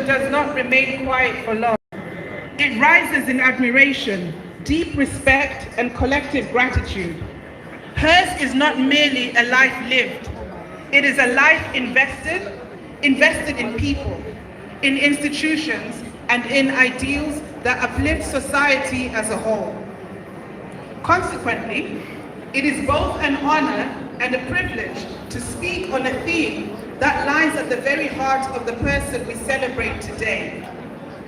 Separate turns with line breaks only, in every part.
does not remain quiet for long. It rises in admiration, deep respect, and collective gratitude. Hers is not merely a life lived. It is a life invested in people, in institutions, and in ideals that uplift society as a whole. Consequently, it is both an honor and a privilege to speak on a theme that lies at the very heart of the person we celebrate today.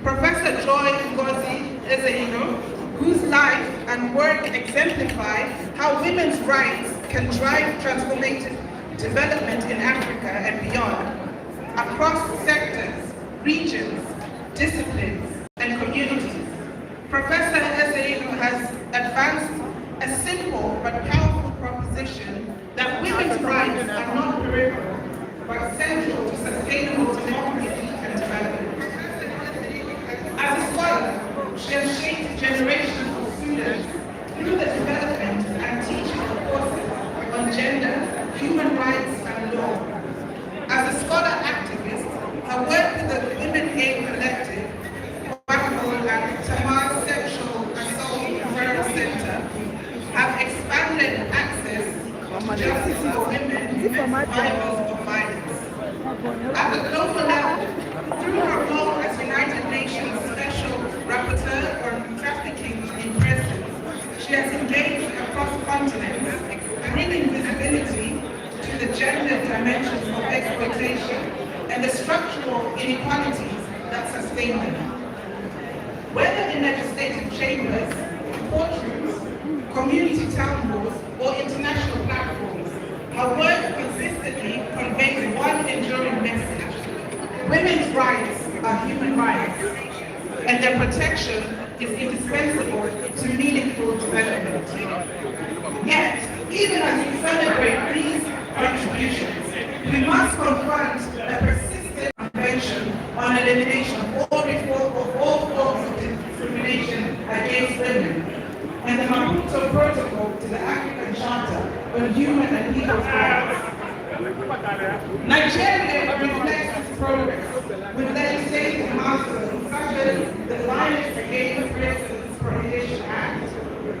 Professor Joy Ngozi Ezehino, whose life and work exemplify how women's rights can drive transformative development in Africa and beyond, across sectors, regions, disciplines, and communities. Professor Ezehino has advanced a simple but powerful proposition that women's rights are not peripheral, but central to sustainable democracy and development. As a scholar, she has shaped generations of students through the development and teaching of courses on gender, human rights, and law. As a scholar activist, her work with the Women Aid Collective, WACOL TamarSARC Referral Center, have expanded access to justice for women and survivors of violence. At the global level, through her role as United Nations Special Rapporteur on Trafficking in Persons, she has engaged across continents, bringing visibility to the gender dimensions of exploitation and the structural inequalities that sustain them. Whether in legislative chambers, courtrooms, community town halls, or international platforms, her work consistently conveys one enduring message. Women's rights are human rights, and their protection is indispensable to meaningful development. Yet, even as we celebrate these contributions, we must confront a persistent convention on elimination of all forms of discrimination against women, and the Maputo Protocol to the African Charter on Human and Legal Rights. Nigeria reflects its progress with legislative milestones such as the Violence Against Persons Prohibition Act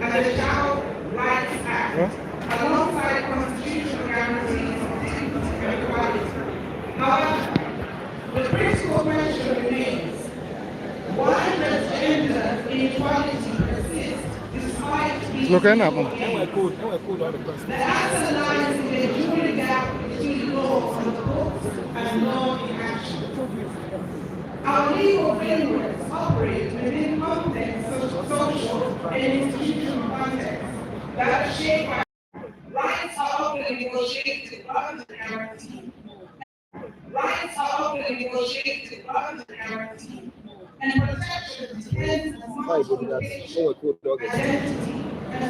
and the Child Rights Act, alongside constitutional guarantees of dignity and equality. However, the critical question remains: why does gender inequality persist despite being the answer lies in the enduring gap between law on the books and law in action. Our legal frameworks operate within complex social and institutional contexts that are shaped by rights are often negotiated under guarantee. Rights are often negotiated under guarantee, and protection depends on multiple identity,